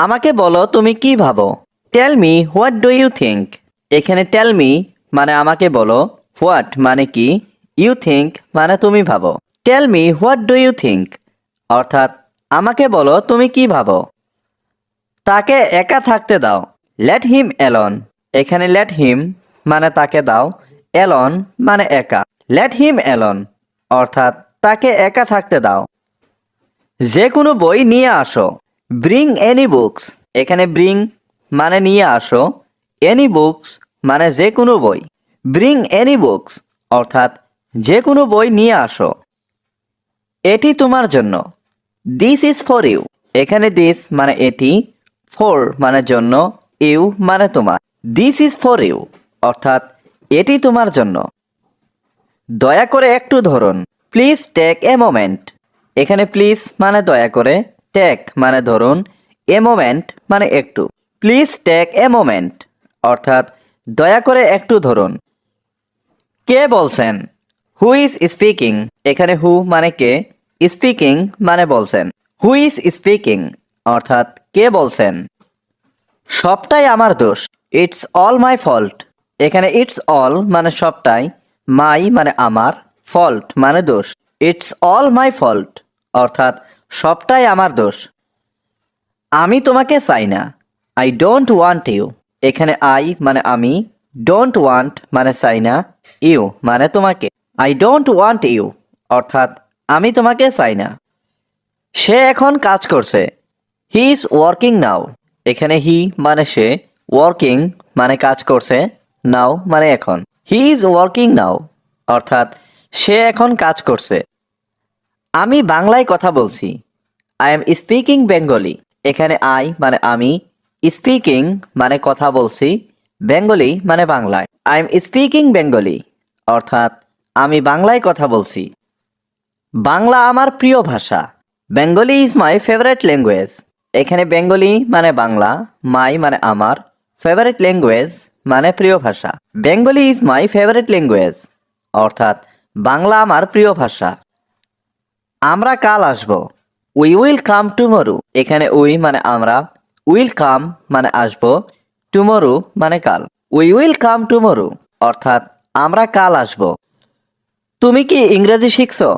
আমাকে বলো তুমি কি ভাবো? Tell me what do you think. এখানে টেল মি মানে আমাকে বলো, হোয়াট মানে কি, ইউ থিঙ্ক মানে তুমি ভাবো। Tell me what do you think অর্থাৎ আমাকে বলো তুমি কি ভাবো। তাকে একা থাকতে দাও, লেট হিম অ্যালোন। এখানে লেট হিম মানে তাকে দাও, অ্যালোন মানে একা। লেট হিম অ্যালোন অর্থাৎ তাকে একা থাকতে দাও। যে কোনো বই নিয়ে আসো, ব্রিং এনি বুকস। এখানে ব্রিং মানে নিয়ে আসো, এনি বুকস মানে যে কোনো বই। ব্রিং এনি বুকস অর্থাৎ যে কোনো বই নিয়ে আসো। এটি তোমার জন্য, দিস ইজ ফর ইউ। এখানে দিস মানে এটি, ফর মানে জন্য, ইউ মানে তোমার। দিস ইজ ফর ইউ অর্থাৎ এটি তোমার জন্য। দয়া করে একটু ধরুন, প্লিজ টেক এ মোমেন্ট। এখানে প্লিজ মানে দয়া করে, টেক মানে ধরুন, এ মোমেন্ট মানে একটু। প্লিজ টেক এ মোমেন্ট অর্থাৎ দয়া করে একটু ধরুন। কে বলছেন? Who is speaking. এখানে হু মানে কে, স্পিকিং মানে বলছেন। হু ইজ স্পিকিং অর্থাৎ কে বলছেন। সবটাই আমার দোষ, ইটস অল মাই ফল্ট। এখানে ইটস অল মানে সবটাই, মাই মানে আমার, ফল্ট মানে দোষ। ইটস অল মাই ফল্ট অর্থাৎ সবটাই আমার দোষ। আমি তোমাকে চাই না, আই ডোন্ট ওয়ান্ট ইউ। এখানে আই মানে আমি, ডোন্ট ওয়ান্ট মানে চাই না, ইউ মানে তোমাকে। আই ডোন্ট ওয়ান্ট ইউ অর্থাৎ আমি তোমাকে চাই না। সে এখন কাজ করছে, হি ইজ ওয়ার্কিং নাও। এখানে হি মানে সে, ওয়ার্কিং মানে কাজ করছে, নাও মানে এখন। হি ইজ ওয়ার্কিং নাও অর্থাৎ সে এখন কাজ করছে। আমি বাংলায় কথা বলছি, আই এম স্পিকিং বেঙ্গলি। এখানে আই মানে আমি, স্পিকিং মানে কথা বলছি, বেঙ্গলি মানে বাংলায়। আই এম স্পিকিং বেঙ্গলি অর্থাৎ আমি বাংলায় কথা বলছি। বাংলা আমার প্রিয় ভাষা, Bengali is my favourite language. এখানে বেঙ্গলি মানে বাংলা, মাই মানে আমার, ফেভারিট ল্যাঙ্গুয়েজ মানে প্রিয় ভাষা। Bengali is my favourite language অর্থাৎ বাংলা আমার প্রিয় ভাষা। আমরা কাল আসব, উই উইল কাম টুমরো। এখানে উই মানে আমরা, উইল কাম মানে আসব, টুমরো মানে কাল। উই উইল কাম টুমরো অর্থাৎ আমরা কাল আসব। তুমি কি ইংরেজি শিখছো?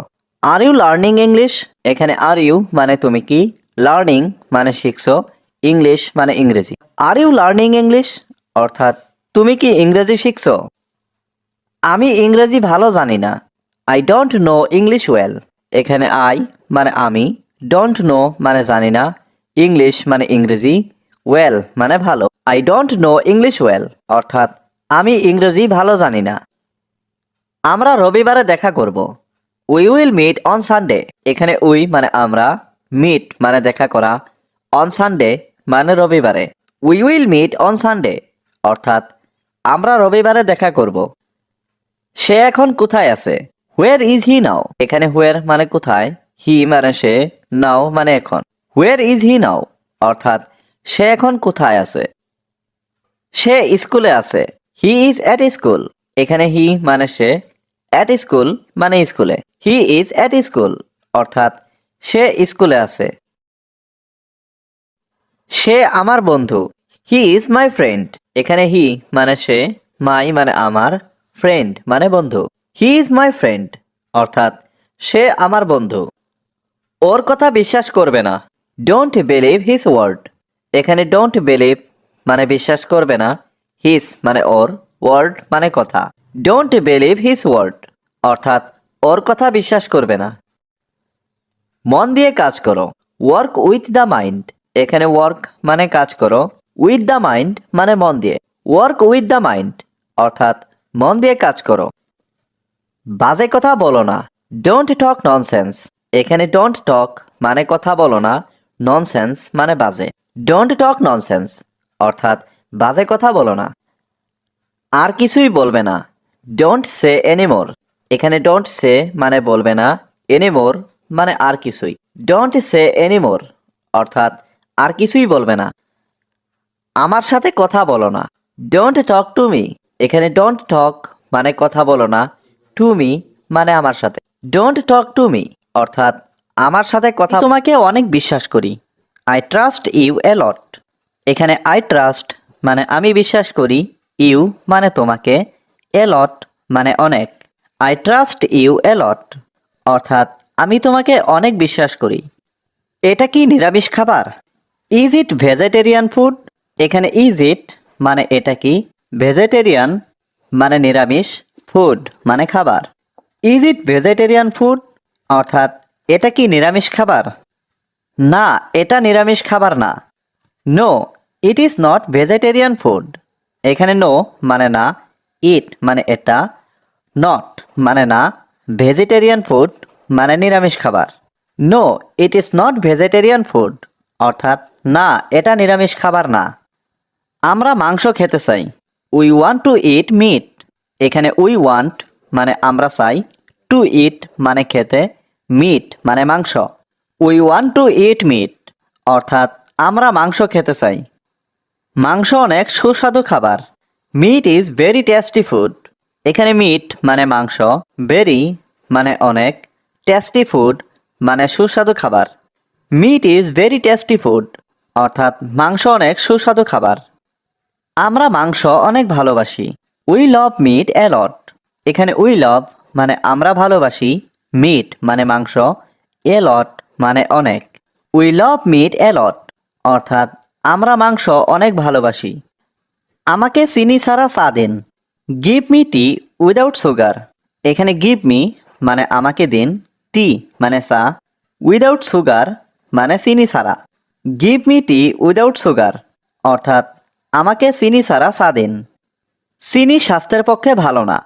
Are you learning English. এখানে আর ইউ মানে তুমি কি, লার্নিং মানে শিখছো, ইংলিশ মানে ইংরেজি। আর ইউ লার্নিং ইংলিশ অর্থাৎ তুমি কি ইংরেজি শিখছো? আমি ইংরেজি ভালো জানি না, I don't know English well. এখানে আই মানে আমি, ডোন্ট নো মানে জানি না, ইংলিশ মানে ইংরেজি, ওয়েল মানে ভালো। I don't know English well অর্থাৎ আমি ইংরেজি ভালো জানি না। আমরা রবিবারে দেখা করব, we will meet on Sunday. এখানে উই মানে আমরা, মিট মানে দেখা করা, অন সানডে মানে রবিবারে। We will meet on Sunday অর্থাৎ আমরা রবিবারে দেখা করব। সে এখন কোথায় আছে? Where is he now. এখানে হোয়ার মানে কোথায়, হি মানে সে, নাও মানে এখন। হোয়ার ইজ হি নাও অর্থাৎ সে এখন কোথায় আছে। সে স্কুলে আছে, হি ইজ অ্যাট স্কুল। এখানে হি মানে সে, অ্যাট স্কুল মানে স্কুলে। হি ইজ অ্যাট স্কুল অর্থাৎ সে স্কুলে আছে। সে আমার বন্ধু, হি ইজ মাই ফ্রেন্ড। এখানে হি মানে সে, মাই মানে আমার, ফ্রেন্ড মানে বন্ধু। হি ইজ মাই ফ্রেন্ড অর্থাৎ সে আমার বন্ধু। ওর কথা বিশ্বাস করবে না, ডোন্ট বিলিভ হিজ ওয়ার্ড। এখানে ডোন্ট বিলিভ মানে বিশ্বাস করবে না, হিজ মানে ওর, ওয়ার্ড মানে কথা। ডোন্ট বিলিভ হিজ ওয়ার্ড অর্থাৎ ওর কথা বিশ্বাস করবে না। মন দিয়ে কাজ করো, ওয়ার্ক উইথ দ্য মাইন্ড। এখানে ওয়ার্ক মানে কাজ করো, উইথ দ্য মাইন্ড মানে মন দিয়ে। ওয়ার্ক উইথ দ্য মাইন্ড অর্থাৎ মন দিয়ে কাজ করো। বাজে কথা বলো না, ডোন্ট টক ননসেন্স। এখানে ডোন্ট টক মানে কথা বলো না, ননসেন্স মানে বাজে। ডোন্ট টক ননসেন্স অর্থাৎ বাজে কথা বলো না। আর কিছুই বলবে না, ডোন্ট সে এনিমোর। এখানে ডোন্ট সে মানে বলবে না, এনিমোর মানে আর কিছুই। ডোন্ট সে এনিমোর অর্থাৎ আর কিছুই বলবে না। আমার সাথে কথা বলো না। Don't talk to me. এখানে ডোন্ট টক মানে কথা বলো না, টু মি মানে আমার সাথে। ডোন্ট টক টু মি অর্থাৎ আমার সাথে কথা, তোমাকে অনেক বিশ্বাস করি। আই ট্রাস্ট ইউ এ লট। এখানে আই ট্রাস্ট মানে আমি বিশ্বাস করি, ইউ মানে তোমাকে, এ লট মানে অনেক। আই ট্রাস্ট ইউ এ লট অর্থাৎ আমি তোমাকে অনেক বিশ্বাস করি। এটা কি নিরামিষ খাবার? Is it vegetarian food? এখানে ইজ ইট মানে এটা কি, ভেজিটেরিয়ান মানে নিরামিষ, ফুড মানে খাবার। ইজ ইট ভেজিটেরিয়ান ফুড অর্থাৎ এটা কি নিরামিষ খাবার? না, এটা নিরামিষ খাবার না। No, it is not vegetarian food. এখানে নো মানে না, ইট মানে এটা, নট মানে না, ভেজিটেরিয়ান ফুড মানে নিরামিষ খাবার। No, it is not vegetarian food অর্থাৎ না, এটা নিরামিষ খাবার না। আমরা মাংস খেতে চাই। We want to it meet. এখানে উই ওয়ান্ট মানে আমরা চাই, টু ইট মানে খেতে, মিট মানে মাংস। We want to it meet অর্থাৎ আমরা মাংস খেতে চাই। মাংস অনেক সুস্বাদু খাবার। Meat is very tasty food. এখানে মিট মানে মাংস, ভেরি মানে অনেক, টেস্টি ফুড মানে সুস্বাদু খাবার। Meat is very tasty food অর্থাৎ মাংস অনেক সুস্বাদু খাবার। আমরা মাংস অনেক ভালোবাসি। উই লাভ মিট এ লট। এখানে উই লাভ মানে আমরা ভালোবাসি, মিট মানে মাংস, এ লট মানে অনেক। উই লাভ মিট এ লট অর্থাৎ আমরা মাংস অনেক ভালোবাসি। আমাকে চিনি ছাড়া চা দিন। গিভ মি টি উইদাউট সুগার। এখানে গিভ মি মানে আমাকে দিন, টি মানে চা, উইদাউট সুগার মানে চিনি ছাড়া। গিভ মি টি উইদাউট সুগার অর্থাৎ আমাকে চিনি ছাড়া চা দিন। চিনি স্বাস্থ্যের পক্ষে ভালো না।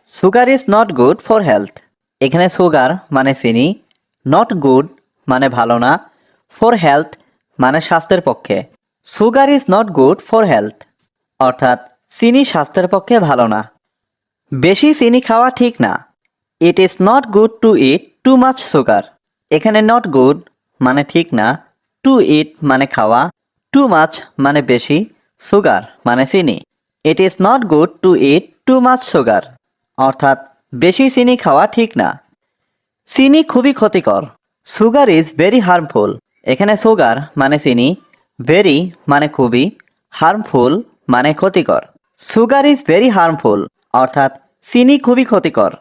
Sugar is not good for health. এখানে সুগার মানে চিনি, নট গুড মানে ভালো না, ফর হেলথ মানে স্বাস্থ্যের পক্ষে। Sugar is not good for health অর্থাৎ চিনি স্বাস্থ্যের পক্ষে ভালো না। বেশি চিনি খাওয়া ঠিক না। It is not good to eat too much sugar. এখানে নট গুড মানে ঠিক না, টু ইট মানে খাওয়া, টু মাচ মানে বেশি, সুগার মানে চিনি। It is not good to eat too much sugar অর্থাৎ বেশি চিনি খাওয়া ঠিক না। চিনি খুবই ক্ষতিকর। Sugar is very harmful. এখানে সুগার মানে চিনি, ভেরি মানে খুবই, হার্মফুল মানে ক্ষতিকর। সুগার ইজ ভেরি হার্মফুল অর্থাৎ চিনি খুবই ক্ষতিকর।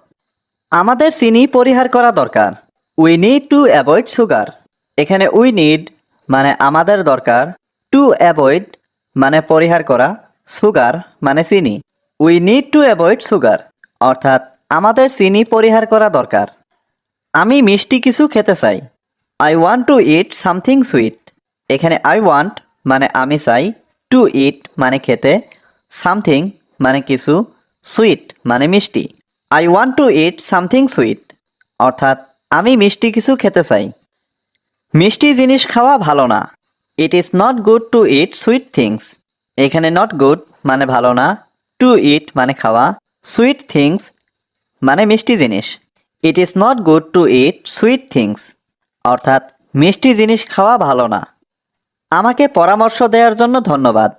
আমাদের চিনি পরিহার করা দরকার। We need to avoid sugar. এখানে উই নিড মানে আমাদের দরকার, টু অ্যাভয়েড মানে পরিহার করা, সুগার মানে চিনি। We need to avoid sugar অর্থাৎ আমাদের চিনি পরিহার করা দরকার। আমি মিষ্টি কিছু খেতে চাই। I want to eat something sweet. এখানে আই ওয়ান্ট মানে আমি চাই, টু ইট মানে খেতে, সামথিং মানে কিছু, সুইট মানে মিষ্টি। I want to eat something sweet অর্থাৎ আমি মিষ্টি কিছু খেতে চাই। মিষ্টি জিনিস খাওয়া ভালো না। It is not good to eat sweet things. এখানে নট গুড মানে ভালো না, টু ইট মানে খাওয়া, সুইট থিংস মানে মিষ্টি জিনিস। It is not good to eat sweet things অর্থাৎ মিষ্টি জিনিস খাওয়া ভালো না। আমাকে পরামর্শ দেওয়ার জন্য ধন্যবাদ।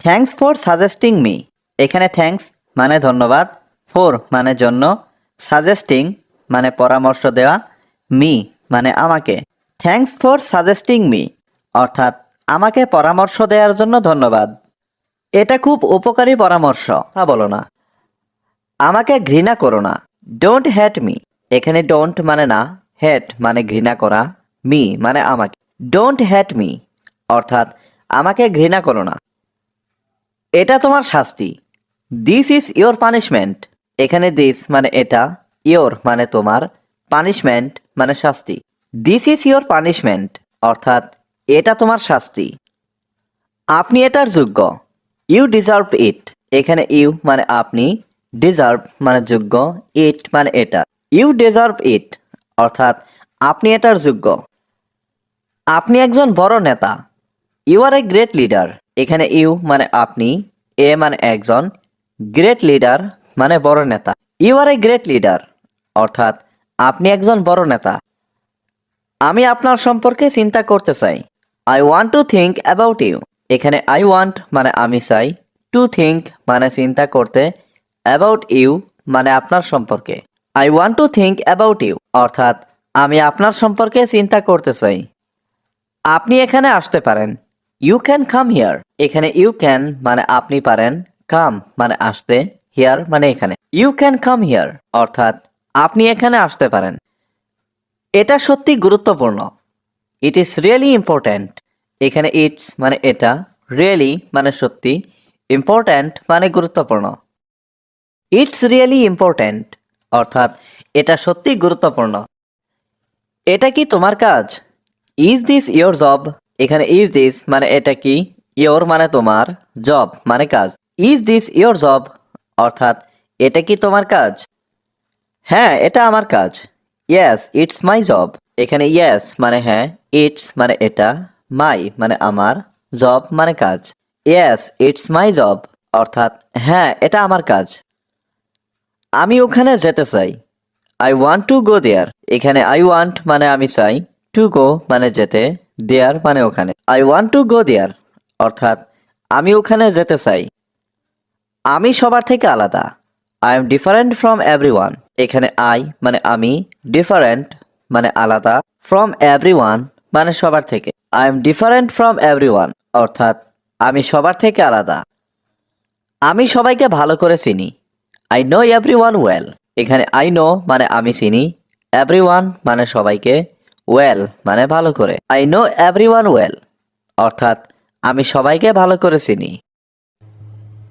Thanks for suggesting me. এখানে থ্যাঙ্কস মানে ধন্যবাদ, ফর মানে জন্য, সাজেস্টিং মানে পরামর্শ দেওয়া, মি মানে আমাকে। থ্যাঙ্কস ফর সাজেস্টিং মি অর্থাৎ আমাকে পরামর্শ দেওয়ার জন্য ধন্যবাদ। এটা খুব উপকারী পরামর্শ, তা বলো না। আমাকে ঘৃণা করো না। Don't hate me. এখানে ডোন্ট মানে না, হ্যাট মানে ঘৃণা করা, মি মানে আমাকে। ডোন্ট হ্যাট মি অর্থাৎ আমাকে ঘৃণা করো না। এটা তোমার শাস্তি। This is your punishment. এখানে দিস মানে এটা, ইয়োর মানে তোমার, পানিশমেন্ট মানে শাস্তি। দিস ইজ ইয়োর পানিশমেন্ট অর্থাৎ এটা তোমার শাস্তি। আপনি এটার যোগ্য। You deserve it. এখানে ইউ মানে আপনি, ডিজার্ভ মানে যোগ্য, ইট মানে এটা। ইউ ডিজার্ভ ইট অর্থাৎ আপনি এটার যোগ্য। আপনি একজন বড় নেতা। You are a great leader. এখানে ইউ মানে আপনি, এ মানে একজন, গ্রেট লিডার মানে বড় নেতা। You are a great leader অর্থাৎ আপনি একজন বড় নেতা। আমি আপনার সম্পর্কে চিন্তা করতে চাই। I want to think about you. এখানে আই ওয়ান্ট মানে আমি চাই, টু থিঙ্ক মানে চিন্তা করতে, অ্যাবাউট ইউ মানে আপনার সম্পর্কে। I want to think about you অর্থাৎ আমি আপনার সম্পর্কে চিন্তা করতে চাই। আপনি এখানে আসতে পারেন, ইউ ক্যান কাম হিয়ার। এখানে ইউ ক্যান মানে আপনি পারেন, কাম মানে আসতে, হিয়ার মানে এখানে। ইউ ক্যান কাম হিয়ার অর্থাৎ আপনি এখানে আসতে পারেন। এটা সত্যি গুরুত্বপূর্ণ, ইট ইজ রিয়েলি ইম্পর্ট্যান্ট। এখানে ইটস মানে এটা, রিয়েলি মানে সত্যি, ইম্পর্ট্যান্ট মানে গুরুত্বপূর্ণ। ইটস রিয়েলি ইম্পর্ট্যান্ট অর্থাৎ এটা সত্যি গুরুত্বপূর্ণ। এটা কি তোমার কাজ? Is this your job? এখানে ইজ দিস মানে এটা কি, ইয়োর মানে তোমার, জব মানে কাজ। ইজ দিস ইয়োর জব অর্থাৎ এটা কি তোমার কাজ? হ্যাঁ, এটা আমার কাজ। Yes it's my job. এখানে ইয়েস মানে হ্যাঁ, ইটস মানে এটা, মাই মানে আমার, জব মানে কাজ। ইয়েস ইটস মাই জব অর্থাৎ হ্যাঁ, এটা আমার কাজ। আমি ওখানে যেতে চাই, আই ওয়ান্ট টু গো দেয়ার। এখানে আই ওয়ান্ট মানে আমি চাই, টু গো মানে যেতে, দেয়ার মানে ওখানে। আই ওয়ান্ট টু গো দেয়ার অর্থাৎ আমি ওখানে যেতে চাই। আমি সবার থেকে আলাদা, I am different from everyone. এখানে আই মানে আমি, ডিফারেন্ট মানে আলাদা, ফ্রম এভরিওয়ান মানে সবার থেকে। I am different from everyone অর্থাৎ আমি সবার থেকে আলাদা। আমি সবাইকে ভালো করে চিনি, আই নো এভরিওয়ান ওয়েল। এখানে আই নো মানে আমি চিনি, এভরিওয়ান মানে সবাইকে, ওয়েল মানে ভালো করে। আই নো এভরিওয়ান ওয়েল অর্থাৎ আমি সবাইকে ভালো করে চিনি।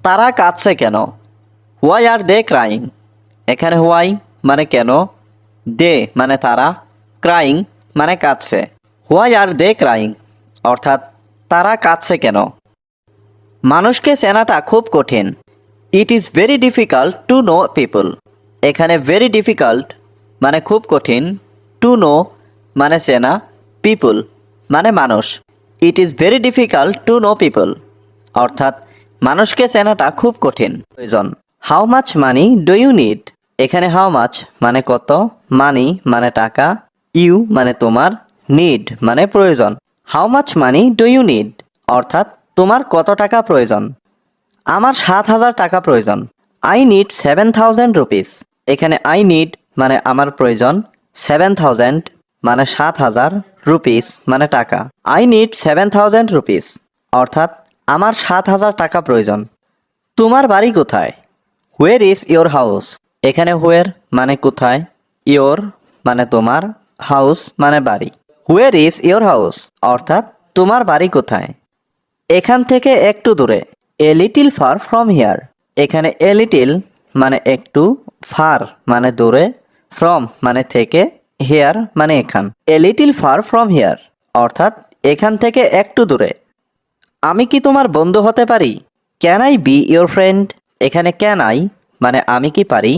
তারা কাঁদছে কেন? Why are they crying? এখানে হোয়াই মানে কেন, দে মানে তারা, ক্রাইং মানে কাঁদছে। হোয়াই আর দে ক্রাইং অর্থাৎ তারা কাঁদছে কেন? মানুষকে চেনাটা খুব কঠিন, ইট is very difficult to know people. এখানে ভেরি ডিফিকাল্ট মানে খুব কঠিন, টু নো মানে চেনা, পিপল মানে মানুষ। It is very difficult to know people অর্থাৎ মানুষকে চেনাটা খুব কঠিন, প্রয়োজন। How much money do you need? এখানে হাউ মাচ মানে কত, মানি মানে টাকা, ইউ মানে তোমার, নিড মানে প্রয়োজন। How much money do you need অর্থাৎ তোমার কত টাকা প্রয়োজন? আমার 7,000 টাকা প্রয়োজন, আই নিড 7,000 রুপিস। এখানে আই নিড মানে আমার প্রয়োজন, 7,000 মানে 7,000, রুপিস মানে টাকা। আই নিড 7,000 রুপিস অর্থাৎ আমার 7,000 টাকা প্রয়োজন। তোমার বাড়ি কোথায়? Where is your house? এখানে হোয়ার মানে কোথায়, ইয়োর মানে তোমার, হাউস মানে বাড়ি। হোয়ার ইজ ইয়োর হাউস অর্থাৎ তোমার বাড়ি কোথায়? এখান থেকে একটু দূরে, a little far from here. এখানে এ লিটিল মানে একটু, ফার মানে দূরে, ফ্রম মানে থেকে, হিয়ার মানে এখান। A little far from here অর্থাৎ এখান থেকে একটু দূরে। আমি কি তোমার বন্ধু হতে পারি? Can I B your friend? এখানে ক্যান আই মানে আমি কি পারি,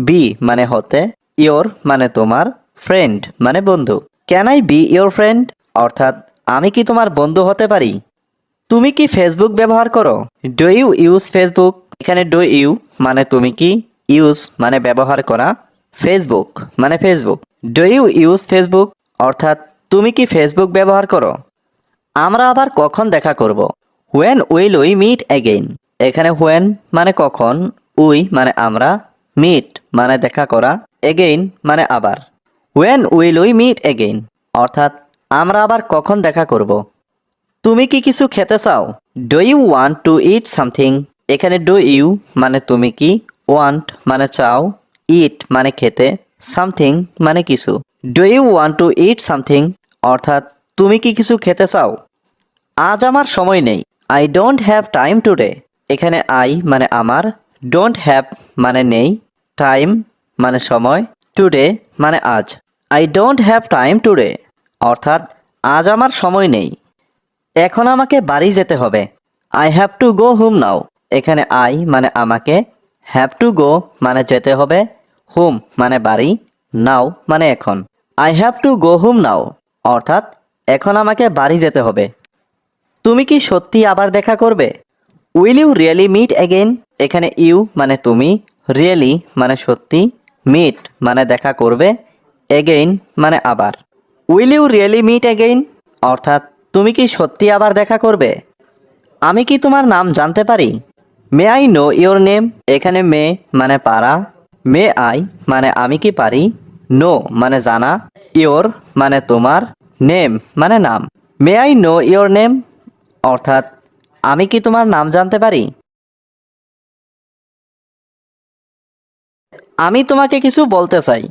বি মানে হতে, ইয়োর মানে তোমার, ফ্রেন্ড মানে বন্ধু। Can I B your friend অর্থাৎ আমি কি তোমার বন্ধু হতে পারি? তুমি কি ফেসবুক ব্যবহার করো? Do you use Facebook? এখানে ডু ইউ মানে তুমি কি, ইউজ মানে ব্যবহার করা, ফেসবুক মানে Facebook. Do you use Facebook অর্থাৎ তুমি কি ফেসবুক ব্যবহার করো? আমরা আবার কখন দেখা করব? When will we meet again? এখানে হোয়েন মানে কখন, উই মানে আমরা, মিট মানে দেখা করা, এগেইন মানে আবার। When will we meet again অর্থাৎ আমরা আবার কখন দেখা করব? তুমি কি কিছু খেতে চাও? Do you want to eat something? এখানে ডু ইউ মানে তুমি কি, ওয়ান্ট মানে চাও, ইট মানে খেতে, সামথিং মানে কিছু। Do you want to eat something অর্থাৎ তুমি কি কিছু খেতে চাও? আজ আমার সময় নেই, I don't have time today. এখানে আই মানে আমার, ডোন্ট হ্যাভ মানে নেই, টাইম মানে সময়, টুডে মানে আজ। I don't have time today অর্থাৎ আজ আমার সময় নেই। এখন আমাকে বাড়ি যেতে হবে, I have to go home now. এখানে আই মানে আমাকে, হ্যাভ টু গো মানে যেতে হবে, হোম মানে বাড়ি, নাও মানে এখন। I have to go home now অর্থাৎ এখন আমাকে বাড়ি যেতে হবে। তুমি কি সত্যি আবার দেখা করবে? Will you really meet again? এখানে ইউ মানে তুমি, রিয়েলি মানে সত্যি, মিট মানে দেখা করবে, অ্যাগেইন মানে আবার। Will you really meet again অর্থাৎ তুমি কি সত্যি আবার দেখা করবে? আমি কি তোমার নাম জানতে পারি? May I know your name. এখানে মে মানে পারা, মে আই মানে আমি কি পারি, নো মানে জানা, ইওর মানে তোমার, নেম মানে নাম। May I know your name অর্থাৎ আমি কি তোমার নাম জানতে পারি? আমি তোমাকে কিছু বলতে চাই।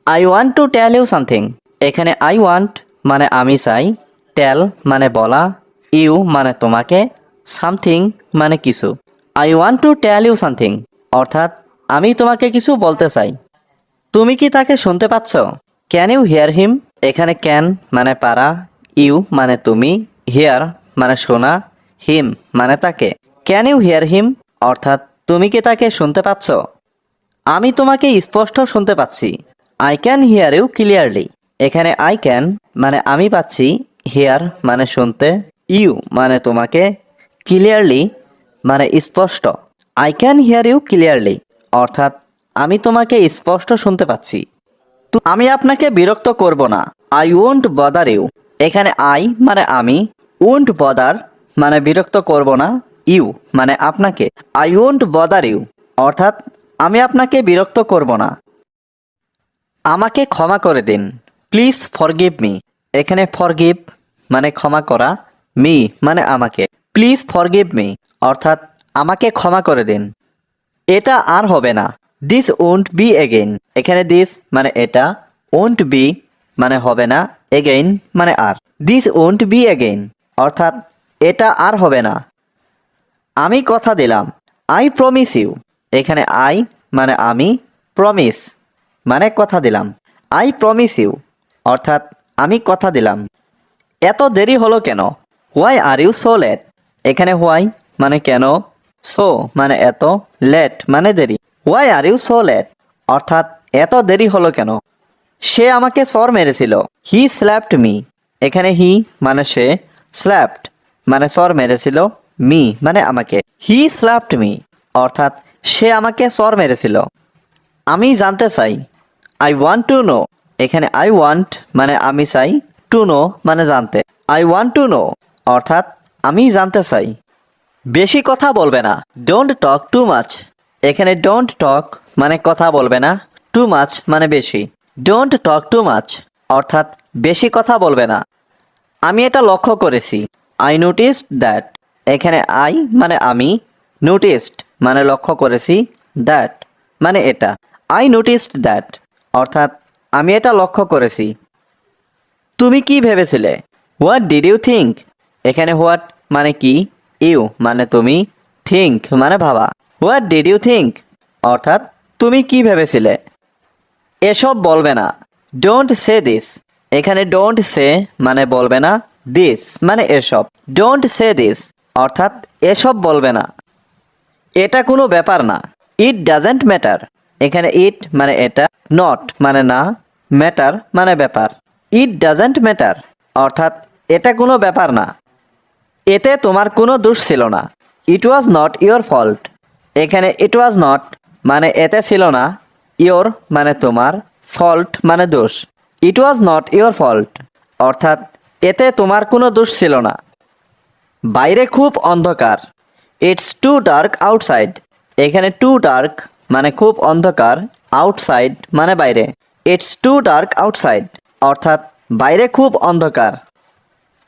I want to tell you something. এখানে আই ওয়ান্ট মানে আমি চাই, টেল মানে বলা, ইউ মানে তোমাকে, সামথিং মানে কিছু। I want to tell you something অর্থাৎ আমি তোমাকে কিছু বলতে চাই। তুমি কি তাকে শুনতে পাচ্ছ? ক্যান ইউ হিয়ার হিম? এখানে ক্যান মানে পারা, ইউ মানে তুমি, হিয়ার মানে শোনা, হিম মানে তাকে। ক্যান ইউ হিয়ার হিম অর্থাৎ তুমি কি তাকে শুনতে পাচ্ছ? আমি তোমাকে স্পষ্ট শুনতে পাচ্ছি। I can hear you clearly. এখানে আই ক্যান মানে আমি পাচ্ছি, হিয়ার মানে শুনতে, ইউ মানে তোমাকে, ক্লিয়ারলি মানে স্পষ্ট। I can hear you clearly অর্থাৎ আমি তোমাকে স্পষ্ট শুনতে পাচ্ছি। আমি আপনাকে বিরক্ত করব না। I won't bother you. এখানে আই মানে আমি, ওয়ন্ট বদার মানে বিরক্ত করব না, ইউ মানে আপনাকে। আই ওয়ন্ট বদার ইউ অর্থাৎ আমি আপনাকে বিরক্ত করব না। আমাকে ক্ষমা করে দিন। Please forgive me. এখানে ফরগিভ মানে ক্ষমা করা, মি মানে আমাকে। প্লিজ ফরগিভ মি অর্থাৎ আমাকে ক্ষমা করে দিন। এটা আর হবে না। This won't be again. এখানে দিস মানে এটা, ওন্ট বি মানে হবে না, এগেইন মানে আর। দিস ওন্ট বি এগেইন অর্থাৎ এটা আর হবে না। আমি কথা দিলাম। I promise you. এখানে আই মানে আমি, প্রমিস মানে কথা দিলাম। আই প্রমিস ইউ অর্থাৎ আমি কথা দিলাম। এত দেরি হলো কেন? Why are you so late. এখানে হোয়াই মানে কেন, সো মানে এত, লেট মানে দেরি। Why are you so late অর্থাৎ এত দেরি হলো কেন? সে আমাকে চর মেরেছিল। He slapped me. এখানে হি মানে সে, স্ল্যাপড মানে চর মেরেছিল, মি মানে আমাকে। হি স্ল্যাপড মি অর্থাৎ সে আমাকে চর মেরেছিল। আমি জানতে চাই। I want to know. এখানে আই ওয়ান্ট মানে আমি চাই, টু নো মানে জানতে। আই ওয়ান্ট টু নো অর্থাৎ আমি জানতে চাই। বেশি কথা বলবে না। Don't talk too much. এখানে ডোন্ট টক মানে কথা বলবে না, টু মাচ মানে বেশি। ডোন্ট টক টু মাচ অর্থাৎ বেশি কথা বলবে না। আমি এটা লক্ষ্য করেছি। I noticed that. এখানে আই মানে আমি, নোটিসড মানে লক্ষ্য করেছি, দ্যাট মানে এটা। আই নোটিসড দ্যাট অর্থাৎ আমি এটা লক্ষ্য করেছি। তুমি কি ভেবেছিলে? What did you think. এখানে হোয়াট মানে কি, ইউ মানে তুমি, থিঙ্ক মানে ভাবা। হোয়াট ডিড ইউ থিঙ্ক অর্থাৎ তুমি কি ভেবেছিলে? এসব বলবে না। Don't say this. এখানে ডোন্ট সে মানে বলবে না, দিস মানে এসব। ডোন্ট সে দিস অর্থাৎ এসব বলবে না। এটা কোনো ব্যাপার না। It doesn't matter. এখানে ইট মানে এটা, নট মানে না, ম্যাটার মানে ব্যাপার। ইট ডাজেন্ট ম্যাটার অর্থাৎ এটা কোনো ব্যাপার না। এতে তোমার কোনো দোষ ছিল না। ইট ওয়াজ নট ইয়োর ফল্ট। এখানে ইট ওয়াজ নট মানে এতে ছিল না, ইয়োর মানে তোমার, ফল্ট মানে দোষ। ইট ওয়াজ নট ইয়োর ফল্ট অর্থাৎ এতে তোমার কোনো দোষ ছিল না। বাইরে খুব অন্ধকার। It's too dark outside. এখানে টু ডার্ক মানে খুব অন্ধকার, আউটসাইড মানে বাইরে। ইটস টু ডার্ক আউটসাইড অর্থাৎ বাইরে খুব অন্ধকার।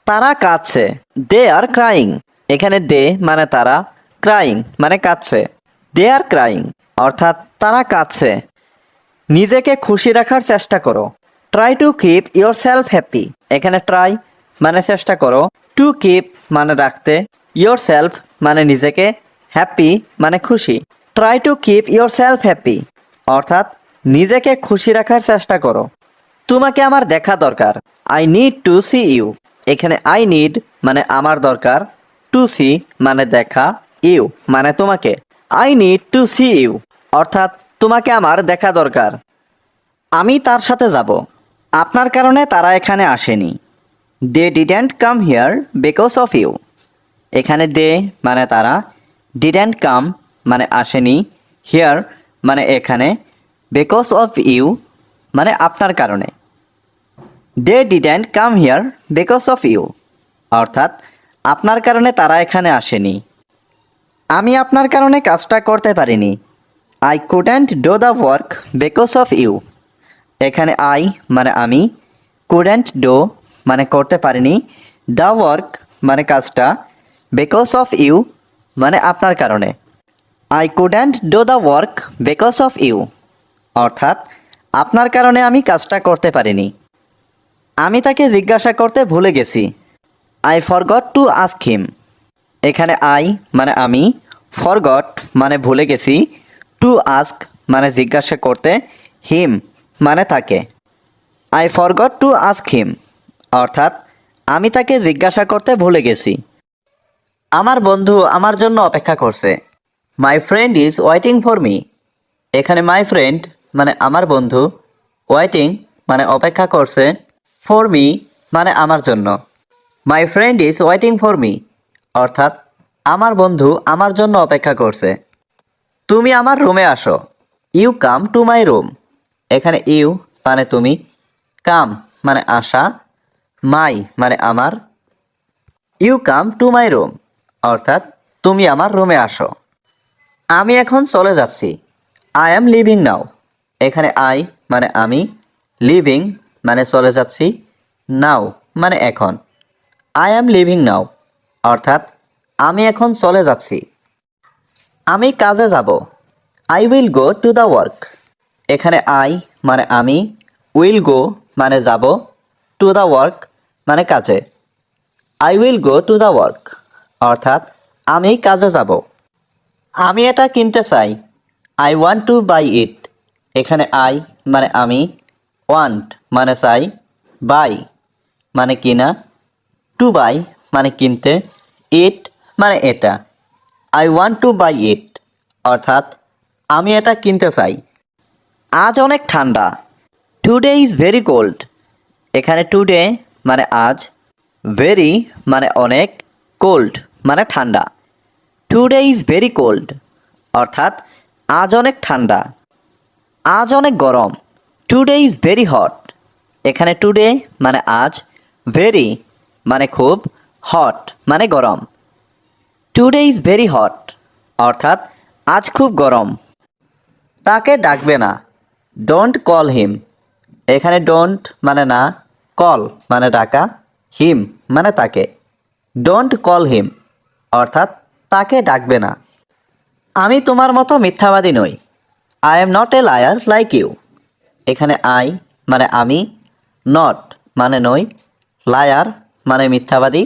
তারা কাঁদছে। দে আর ক্রাইং। এখানে দে মানে তারা, ক্রাইং মানে কাঁদছে। দে আর ক্রাইং অর্থাৎ তারা কাঁদছে। নিজেকে খুশি রাখার চেষ্টা করো। Try to keep your self happy. এখানে ট্রাই মানে চেষ্টা করো, টু কিপ মানে রাখতে, ইয়োর সেলফ মানে নিজেকে, হ্যাপি মানে খুশি। Try to keep your self happy অর্থাৎ নিজেকে খুশি রাখার চেষ্টা করো। তোমাকে আমার দেখা দরকার। I need to see you. এখানে আই নিড মানে আমার দরকার, টু সি মানে দেখা, ইউ মানে তোমাকে। I need to see you অর্থাৎ তোমাকে আমার দেখা দরকার। আমি তার সাথে যাব। আপনার কারণে তারা এখানে আসেনি। They didn't come here because of you. এখানে দে মানে তারা, ডিডেন্ট কাম মানে আসেনি, হিয়ার মানে এখানে, বিকজ অফ ইউ মানে আপনার কারণে। They didn't come here because of you অর্থাৎ আপনার কারণে তারা এখানে আসেনি। আমি আপনার কারণে কাজটা করতে পারিনি। I couldn't do the work because of you. এখানে আই মানে আমি, কুডেন্ট ডু মানে করতে পারিনি, দ্য ওয়ার্ক মানে কাজটা, বিকজ অফ ইউ মানে আপনার কারণে। I couldn't do the work because of you অর্থাৎ আপনার কারণে আমি কাজটা করতে পারিনি। আমি তাকে জিজ্ঞাসা করতে ভুলে গেছি। I forgot to ask him. এখানে আই মানে আমি, ফরগট মানে ভুলে গেছি, টু আস্ক মানে জিজ্ঞাসা করতে, হিম মানে তাকে। I forgot to ask him অর্থাৎ আমি তাকে জিজ্ঞাসা করতে ভুলে গেছি। আমার বন্ধু আমার জন্য অপেক্ষা করছে। My friend is waiting for me. এখানে মাই ফ্রেন্ড মানে আমার বন্ধু, ওয়েটিং মানে অপেক্ষা করছে, ফর মি মানে আমার জন্য। My friend is waiting for me অর্থাৎ আমার বন্ধু আমার জন্য অপেক্ষা করছে। তুমি আমার রুমে আসো। You come to my room. এখানে ইউ মানে তুমি, কাম মানে আসা, মাই মানে আমার, you come to my room অর্থাৎ তুমি আমার রুমে আসো। আমি এখন চলে যাচ্ছি। I am leaving now. এখানে আই মানে আমি, লিভিং মানে চলে যাচ্ছি, নাও মানে এখন। আই অ্যাম লিভিং নাও অর্থাৎ আমি এখন চলে যাচ্ছি। আমি কাজে যাব। I will go to the work. এখানে আই মানে আমি, উইল গো মানে যাব, টু দ্য ওয়ার্ক মানে কাজে। I will go to the work অর্থাৎ আমি কাজে যাব। আমি এটা কিনতে চাই। আই ওয়ান্ট টু বাই ইট। এখানে আই মানে আমি, ওয়ান্ট মানে চাই, বাই মানে কিনা, টু বাই মানে কিনতে, ইট মানে এটা। আই ওয়ান্ট টু বাই ইট অর্থাৎ আমি এটা কিনতে চাই। আজ অনেক ঠান্ডা। Today is very cold. এখানে টুডে মানে আজ, ভেরি মানে অনেক, কোল্ড মানে ঠান্ডা। টুডে ইজ ভেরি কোল্ড অর্থাৎ আজ অনেক ঠান্ডা। আজ অনেক গরম। Today is very hot. এখানে টুডে মানে আজ, ভেরি মানে খুব, হট মানে গরম। টুডে ইজ ভেরি হট অর্থাৎ আজ খুব গরম। তাকে ডাকবে না। Don't call him. এখানে ডোন্ট মানে না, কল মানে ডাকা, হিম মানে তাকে। ডোন্ট কল হিম অর্থাৎ তাকে ডাকবে না। আমি তোমার মতো মিথ্যাবাদী নই। I am not a liar like you. এখানে আই মানে আমি, নট মানে নই, লায়ার মানে মিথ্যাবাদী,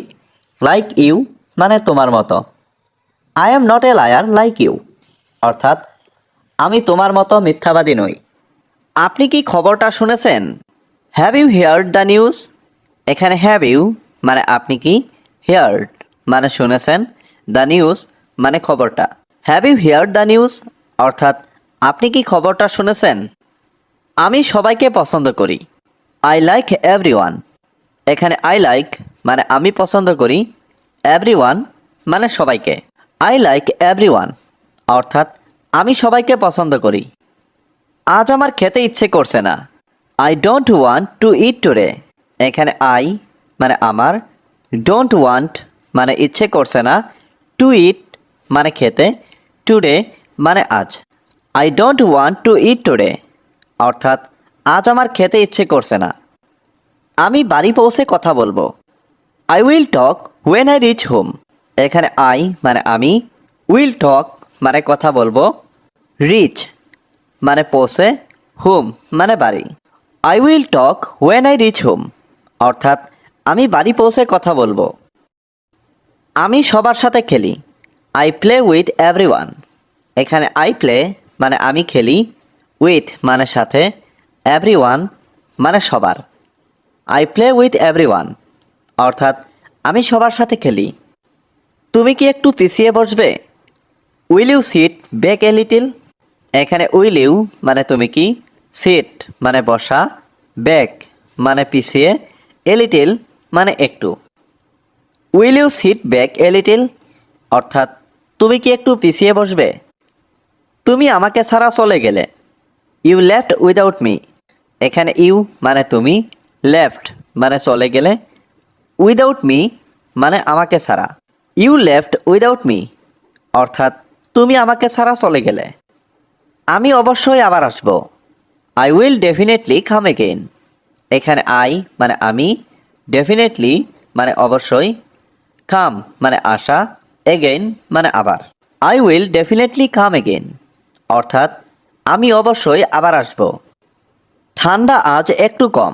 লাইক ইউ মানে তোমার মতো। I am not a liar like you অর্থাৎ আমি তোমার মতো মিথ্যাবাদী নই। আপনি কি খবরটা শুনেছেন? Have you heard the news? এখানে হ্যাভ ইউ মানে আপনি কি, হেয়ার্ড মানে শুনেছেন, দ্য নিউজ মানে খবরটা। Have you heard the news অর্থাৎ আপনি কি খবরটা শুনেছেন? আমি সবাইকে পছন্দ করি। I like everyone. এখানে আই লাইক মানে আমি পছন্দ করি, এভরিওয়ান মানে সবাইকে। আই লাইক এভরিওয়ান অর্থাৎ আমি সবাইকে পছন্দ করি। আজ আমার খেতে ইচ্ছে করছে না। I don't want to it today. এখানে আই মানে আমার, ডোন্ট ওয়ান্ট মানে ইচ্ছে করছে না, টু ইট মানে খেতে, টুডে মানে আজ। I don't want to it today অর্থাৎ আজ আমার খেতে ইচ্ছে করছে না। আমি বাড়ি পৌঁছে কথা বলবো। I will talk when I reach home. এখানে আই মানে আমি, উইল টক মানে কথা বলবো, রিচ মানে পৌঁছে, হোম মানে বাড়ি। I will talk when I reach home অর্থাৎ আমি বাড়ি পৌঁছে কথা বলবো। আমি সবার সাথে খেলি। I play with everyone. এখানে আই প্লে মানে আমি খেলি, উইথ মানে সাথে, এভরিওয়ান মানে সবার। আই প্লে উইথ এভরিওয়ান অর্থাৎ আমি সবার সাথে খেলি। তুমি কি একটু পিছিয়ে বসবে? Will you sit back a little? এখানে উইল ইউ মানে তুমি কি, সিট মানে বসা, ব্যাক মানে পিছিয়ে, এ লিটিল মানে একটু। Will you sit back a little অর্থাৎ তুমি কি একটু পিছিয়ে বসবে? তুমি আমাকে ছাড়া চলে গেলে। You left without me. এখানে ইউ মানে তুমি, লেফট মানে চলে গেলে, উইদাউট মি মানে আমাকে ছাড়া। ইউ লেফট উইদাউট মি অর্থাৎ তুমি আমাকে ছাড়া চলে গেলে। আমি অবশ্যই আবার আসব। I will definitely come again. এখানে আই মানে আমি, ডেফিনেটলি মানে অবশ্যই, কাম মানে আসা, এগেইন মানে আবার। I will definitely come again অর্থাৎ আমি অবশ্যই আবার আসব। ঠান্ডা আজ একটু কম।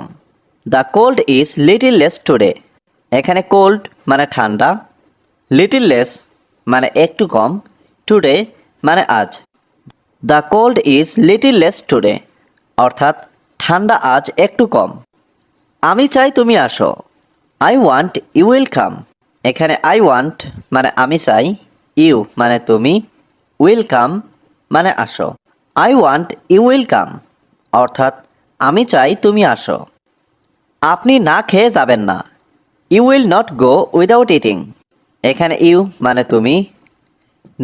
The cold is little less today. এখানে কোল্ড মানে ঠান্ডা, লিটিল লেস মানে একটু কম, টুডে মানে আজ। The cold is little less today অর্থাৎ ঠান্ডা আজ একটু কম। আমি চাই তুমি আসো। I want you will come. এখানে আই ওয়ান্ট মানে আমি চাই, ইউ মানে তুমি, উইল কাম মানে আসো। I want you will come অর্থাৎ আমি চাই তুমি আসো। আপনি না খেয়ে যাবেন না। You will not go without eating. এখানে ইউ মানে তুমি,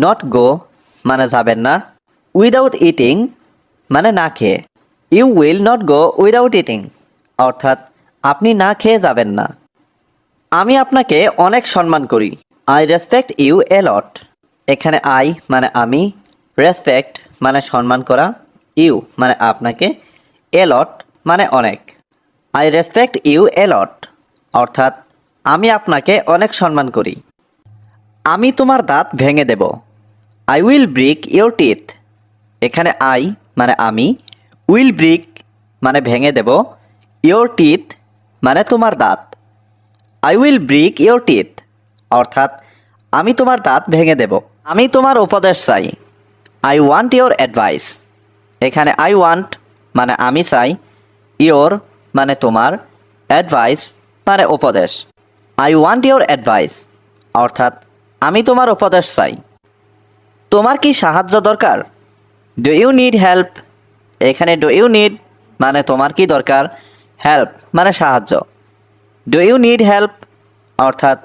নট গো মানে যাবেন না, উইদাউট ইটিং মানে না খেয়ে। You will not go without eating অর্থাৎ আপনি না খেয়ে যাবেন না। আমি আপনাকে অনেক সম্মান করি। আই রেসপেক্ট ইউ এ লট। এখানে আই মানে আমি, রেসপেক্ট মানে সম্মান করা, ইউ মানে আপনাকে, এ লট মানে অনেক। আই রেসপেক্ট ইউ এ লট অর্থাৎ আমি আপনাকে অনেক সম্মান করি। আমি তোমার দাঁত ভেঙে দেব। I will break your teeth. এখানে আই মানে আমি, উইল ব্রেক মানে ভেঙে দেব, ইউর টিথ মানে তোমার দাঁত। I will break your teeth অর্থাৎ আমি তোমার দাঁত ভেঙে দেব। আমি তোমার উপদেশ চাই। I want your advice. এখানে আই ওয়ান্ট মানে আমি চাই, ইউর মানে তোমার, অ্যাডভাইস মানে উপদেশ। আই ওয়ান্ট ইউর অ্যাডভাইস অর্থাৎ আমি তোমার উপদেশ চাই। তোমার কি সাহায্য দরকার? Do you need help. এখানে ডু ইউ নিড মানে তোমার কি দরকার, হেল্প মানে সাহায্য। ডু ইউ নিড হেল্প অর্থাৎ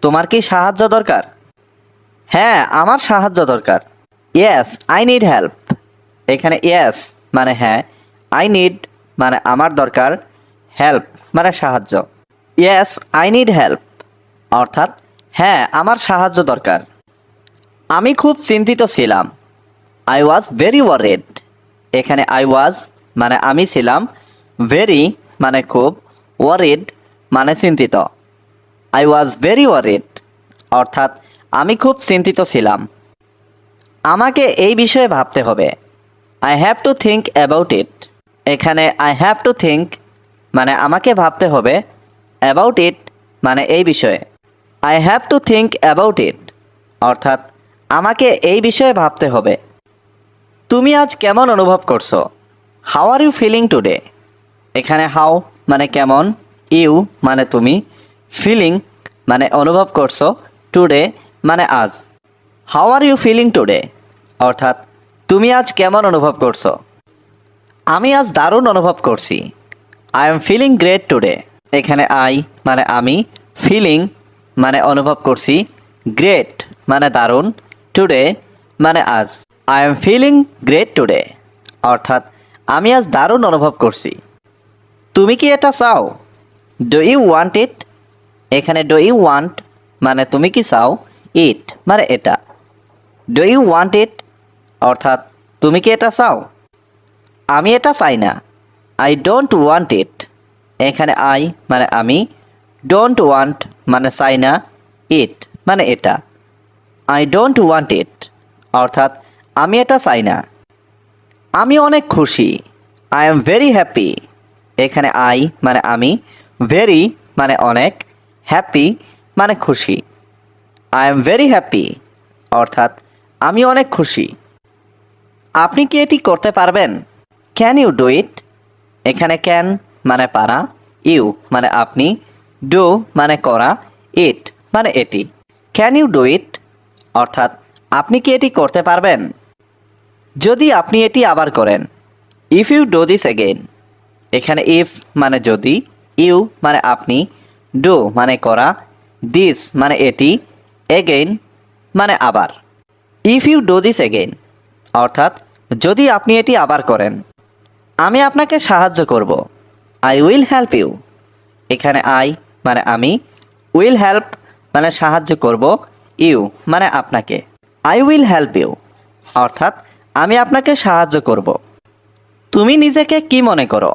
তোমার কি সাহায্য দরকার? হ্যাঁ, আমার সাহায্য দরকার। Yes I need help. এখানে ইয়েস মানে হ্যাঁ, আই নিড মানে আমার দরকার, হেল্প মানে সাহায্য। ইয়েস আই নিড হেল্প অর্থাৎ হ্যাঁ, আমার সাহায্য দরকার। আমি খুব চিন্তিত ছিলাম। I was very worried. এখানে আই ওয়াজ মানে আমি ছিলাম, ভেরি মানে খুব, ওয়ারিড মানে চিন্তিত। আই ওয়াজ ভেরি ওয়ারিড অর্থাৎ আমি খুব চিন্তিত ছিলাম। আমাকে এই বিষয়ে ভাবতে হবে। I have to think about it. এখানে আই হ্যাভ টু থিঙ্ক মানে আমাকে ভাবতে হবে, অ্যাবাউট ইট মানে এই বিষয়ে। I have to think about it অর্থাৎ আমাকে এই বিষয়ে ভাবতে হবে। তুমি আজ কেমন অনুভব করছো? How are you feeling today. এখানে হাউ মানে কেমন, ইউ মানে তুমি, ফিলিং মানে অনুভব করছো, টুডে মানে আজ। How are you feeling today অর্থাৎ তুমি আজ কেমন অনুভব করছো? আমি আজ দারুণ অনুভব করছি। I am feeling great today. এখানে আই মানে আমি, ফিলিং মানে অনুভব করছি, গ্রেট মানে দারুণ, টুডে মানে আজ। I am feeling great today অর্থাৎ আমি আজ দারুণ অনুভব করছি। তুমি কি এটা চাও? Do you want it. এখানে ডু ইউ ওয়ান্ট মানে তুমি কি চাও, ইট মানে এটা। ডু ইউ ওয়ান্ট ইট অর্থাৎ তুমি কি এটা চাও? আমি এটা চাই না। I don't want it. এখানে আই মানে আমি, ডোন্ট ওয়ান্ট মানে চাই না, ইট মানে এটা। আই ডোন্ট ওয়ান্ট ইট অর্থাৎ আমি এটা চাই না। আমি অনেক খুশি। I am very happy. এখানে আই মানে আমি, ভেরি মানে অনেক, হ্যাপি মানে খুশি। আই এম ভেরি হ্যাপি অর্থাৎ আমি অনেক খুশি। আপনি কি এটি করতে পারবেন? Can you do it. এখানে ক্যান মানে পারা, ইউ মানে আপনি, ডু মানে করা, ইট মানে এটি। ক্যান ইউ ডু ইট অর্থাৎ আপনি কি এটি করতে পারবেন? যদি আপনি এটি আবার করেন। If you do this again. এখানে ইফ মানে যদি, ইউ মানে আপনি, ডু মানে করা, দিস মানে এটি, এগেইন মানে আবার। If you do this again অর্থাৎ যদি আপনি এটি আবার করেন। আমি আপনাকে সাহায্য করব। I will help you. এখানে আই মানে আমি, উইল হেল্প মানে সাহায্য করব, ইউ মানে আপনাকে। আই উইল হেল্প ইউ অর্থাৎ আমি আপনাকে সাহায্য করব। তুমি নিজেকে কি মনে করো?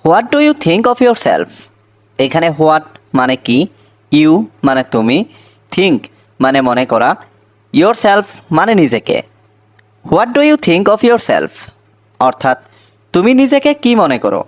What do you think of your self? এখানে হোয়াট মানে কি, ইউ মানে তুমি, থিঙ্ক মানে মনে করা, ইয়োর সেলফ মানে নিজেকে। What do you think of your self অর্থাৎ তুমি নিজেকে কি মনে করো?